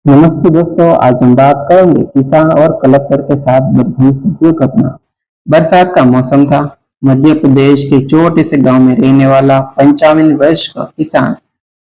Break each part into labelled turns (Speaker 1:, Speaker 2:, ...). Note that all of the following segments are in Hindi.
Speaker 1: नमस्ते दोस्तों, आज हम बात करेंगे किसान और कलेक्टर के साथ बनी हुई सत्य घटना। बरसात का मौसम था। मध्य प्रदेश के छोटे से गांव में रहने वाला 55 वर्ष का किसान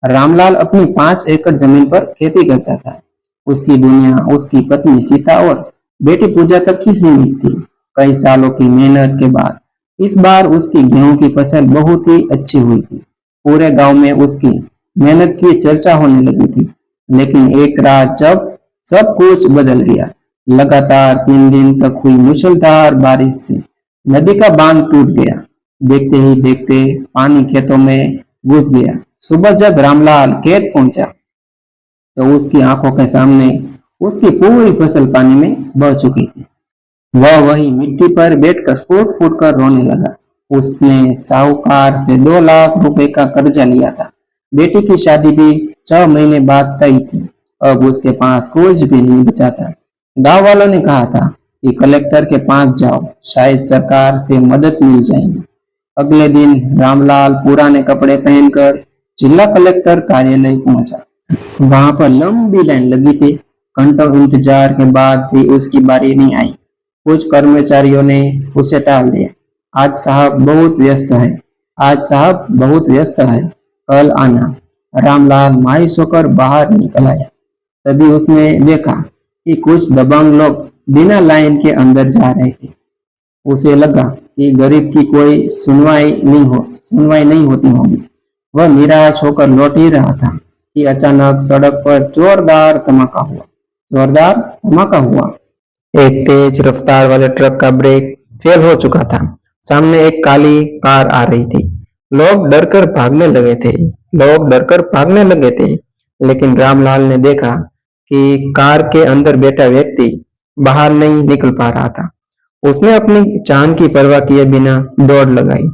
Speaker 1: रामलाल अपनी 5 एकड़ जमीन पर खेती करता था। उसकी दुनिया उसकी पत्नी सीता और बेटी पूजा तक ही सीमित थी। कई सालों की मेहनत के बाद इस बार उसकी गेहूं की फसल बहुत ही अच्छी हुई थी। पूरे गांव में उसकी मेहनत की चर्चा होने लगी थी। लेकिन एक रात जब सब कुछ बदल गया। लगातार 3 दिन तक हुई मूसलाधार बारिश से नदी का बांध टूट गया। देखते ही देखते पानी खेतों में घुस गया। सुबह जब रामलाल खेत पहुंचा तो उसकी आंखों के सामने उसकी पूरी फसल पानी में बह चुकी थी। वह वही मिट्टी पर बैठकर फूट फूट कर रोने लगा। उसने साहूकार से 2 लाख रुपए का कर्जा लिया था। बेटी की शादी भी 6 महीने बाद तय थी। अब उसके पास कुछ भी नहीं बचा था। गांव वालों ने कहा था कि कलेक्टर के पास जाओ, शायद सरकार से मदद मिल जाएगी। अगले दिन रामलाल पुराने कपड़े पहनकर जिला कलेक्टर कार्यालय पहुंचा। वहां पर लंबी लाइन लगी थी। घंटों इंतजार के बाद भी उसकी बारी नहीं आई। कुछ कर्मचारियों ने उसे टाल दिया। आज साहब बहुत व्यस्त है, आज साहब बहुत व्यस्त है, कल आना। रामलाल मायूस होकर बाहर निकल आया। तभी उसने देखा कि कुछ दबंग लोग बिना लाइन के अंदर जा रहे थे। उसे लगा कि गरीब की कोई सुनवाई नहीं होती होगी। वह निराश होकर लौट ही रहा था कि अचानक सड़क पर जोरदार धमाका हुआ। एक तेज रफ्तार वाले ट्रक का ब्रेक फेल हो चुका था। सामने एक काली कार आ रही थी। लोग डरकर भागने लगे थे। लेकिन रामलाल ने देखा कि कार के अंदर बैठा व्यक्ति बाहर नहीं निकल पा रहा था। उसने अपनी जान की परवाह किए बिना दौड़ लगाई।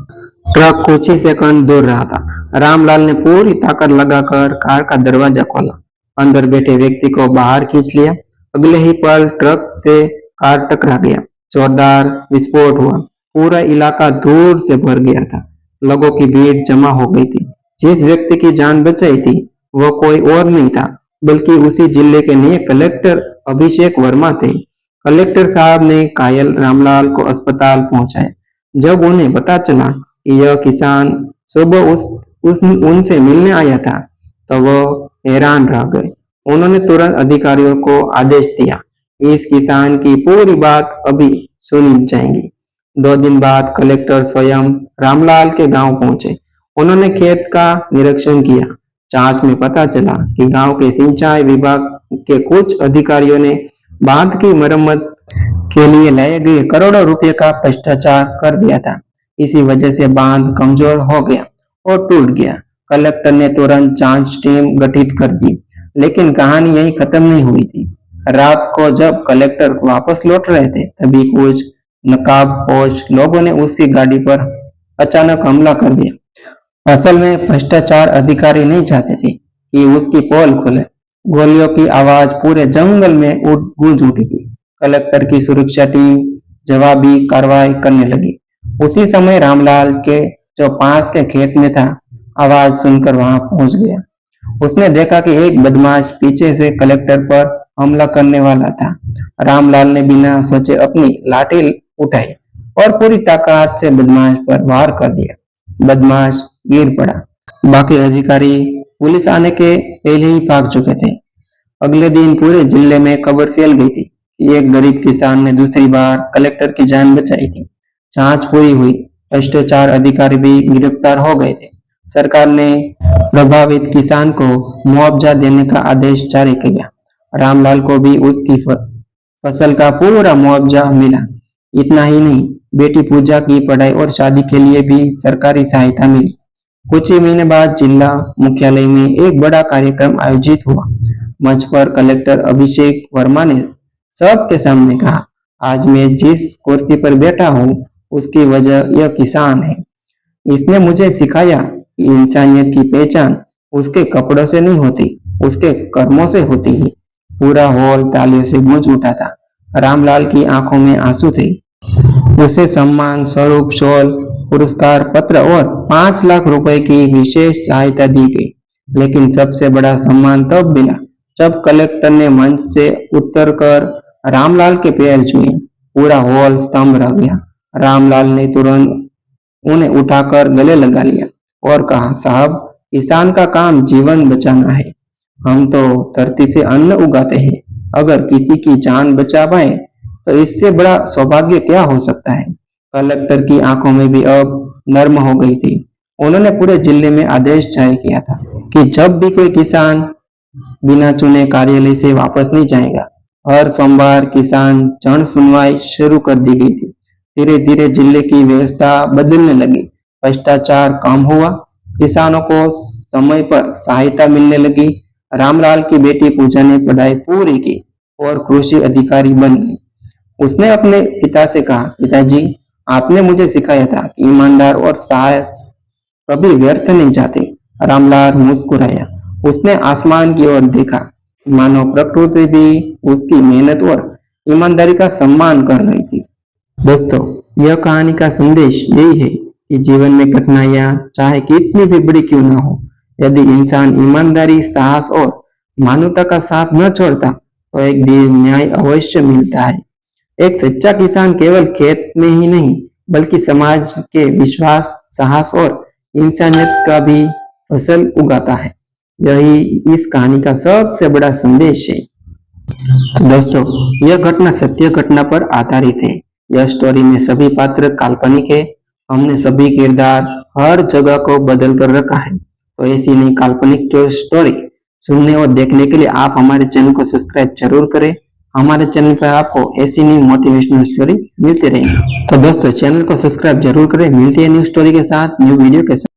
Speaker 1: ट्रक कुछ ही सेकंड दूर रहा था। रामलाल ने पूरी ताकत लगाकर कार का दरवाजा खोला। अंदर बैठे व्यक्ति को बाहर खींच लिया। अगले ही पल ट्रक से कार टकरा गया। जोरदार विस्फोट हुआ। पूरा इलाका धूल से भर गया था। लोगों की भीड़ जमा हो गई थी। जिस व्यक्ति की जान बचाई थी वह कोई और नहीं था बल्कि उसी जिले के नए कलेक्टर अभिषेक वर्मा थे। कलेक्टर साहब ने घायल रामलाल को अस्पताल पहुंचाया। जब उन्हें पता चला कि यह किसान सुबह उनसे मिलने आया था तो वह हैरान रह गए। उन्होंने तुरंत अधिकारियों को आदेश दिया, इस किसान की पूरी बात अभी सुनी जाएगी। 2 दिन बाद कलेक्टर स्वयं रामलाल के गांव पहुंचे। उन्होंने खेत का निरीक्षण किया। जांच में पता चला कि गांव के सिंचाई विभाग के कुछ अधिकारियों ने बांध की मरम्मत के लिए लाए गए करोड़ों रुपए का भ्रष्टाचार कर दिया था। इसी वजह से बांध कमजोर हो गया और टूट गया। कलेक्टर ने तुरंत जांच टीम गठित कर दी। लेकिन कहानी यही खत्म नहीं हुई थी। रात को जब कलेक्टर वापस लौट रहे थे तभी कुछ नकाबपोश लोगों ने उसकी गाड़ी पर अचानक हमला कर दिया। असल में भ्रष्टाचार अधिकारी नहीं चाहते थे कि उसकी पोल खुले। गोलियों की आवाज पूरे जंगल में गूंज उठी थी। कलेक्टर की सुरक्षा टीम जवाबी कार्रवाई करने लगी। उसी समय रामलाल के जो पास के खेत में था, आवाज सुनकर वहां पहुंच गया। उसने देखा कि एक बदमाश पीछे से कलेक्टर पर हमला करने वाला था। रामलाल ने बिना सोचे अपनी लाठी उठाई और पूरी ताकत से बदमाश पर वार कर दिया। बदमाश गिर पड़ा। बाकी अधिकारी पुलिस आने के पहले ही भाग चुके थे। अगले दिन पूरे जिले में खबर फैल गई थी कि एक गरीब किसान ने दूसरी बार कलेक्टर की जान बचाई थी। जांच पूरी हुई। भ्रष्टाचार अधिकारी भी गिरफ्तार हो गए थे। सरकार ने प्रभावित किसान को मुआवजा देने का आदेश जारी किया। रामलाल को भी उसकी फसल का पूरा मुआवजा मिला। इतना ही नहीं, बेटी पूजा की पढ़ाई और शादी के लिए भी सरकारी सहायता मिली। कुछ ही महीने बाद जिला मुख्यालय में एक बड़ा कार्यक्रम आयोजित हुआ। मंच पर कलेक्टर अभिषेक वर्मा ने सबके सामने कहा, आज मैं जिस कुर्सी पर बैठा हूँ उसकी वजह यह किसान है। इसने मुझे सिखाया कि इंसानियत की पहचान उसके कपड़ों से नहीं होती, उसके कर्मों से होती है। पूरा हॉल तालियों से गूंज उठा था। रामलाल की आंखों में आंसू थे। उसे सम्मान स्वरूप शॉल, पुरस्कार पत्र और 5 लाख रुपए की विशेष सहायता दी गई। लेकिन सबसे बड़ा सम्मान तब मिला जब कलेक्टर ने मंच से उतरकर रामलाल के पैर छुए, पूरा हॉल स्तंभ रह गया। रामलाल ने तुरंत उन्हें उठाकर गले लगा लिया और कहा, साहब, किसान का काम जीवन बचाना है। हम तो धरती से अन्न उगाते हैं। अगर किसी की जान बचा पाए तो इससे बड़ा सौभाग्य क्या हो सकता है। कलेक्टर की आंखों में भी अब नर्म हो गई थी। उन्होंने पूरे जिले में आदेश जारी किया था कि जब भी कोई किसान बिना चुने कार्यालय से वापस नहीं जाएगा। हर सोमवार किसान जन सुनवाई शुरू कर दी गई थी। धीरे धीरे जिले की व्यवस्था बदलने लगी। भ्रष्टाचार कम हुआ, किसानों को समय पर सहायता मिलने लगी। रामलाल की बेटी पूजा ने पढ़ाई पूरी की और कृषि अधिकारी बन गई। उसने अपने पिता से कहा, पिताजी, आपने मुझे सिखाया था कि ईमानदार और साहस कभी व्यर्थ नहीं जाते। रामलाल मुस्कुराया। उसने आसमान की ओर देखा, मानो प्रकृति भी उसकी मेहनत और ईमानदारी का सम्मान कर रही थी। दोस्तों, यह कहानी का संदेश यही है कि जीवन में कठिनाइयां चाहे कितनी भी बड़ी क्यों ना हो, यदि इंसान ईमानदारी, साहस और मानवता का साथ न छोड़ता तो एक दिन न्याय अवश्य मिलता है। एक सच्चा किसान केवल खेत में ही नहीं बल्कि समाज के विश्वास, साहस और इंसानियत का भी फसल उगाता है। यही इस कहानी का सबसे बड़ा संदेश है। तो दोस्तों, यह घटना सत्य घटना पर आधारित है। यह स्टोरी में सभी पात्र काल्पनिक है। हमने सभी किरदार हर जगह को बदल कर रखा है। तो ऐसी नई काल्पनिक जो स्टोरी सुनने और देखने के लिए आप हमारे चैनल को सब्सक्राइब जरूर करें। हमारे चैनल पर आपको ऐसी न्यू मोटिवेशनल स्टोरी मिलती रहेगी। तो दोस्तों, चैनल को सब्सक्राइब जरूर करें। मिलती है न्यू स्टोरी के साथ, न्यू वीडियो के साथ।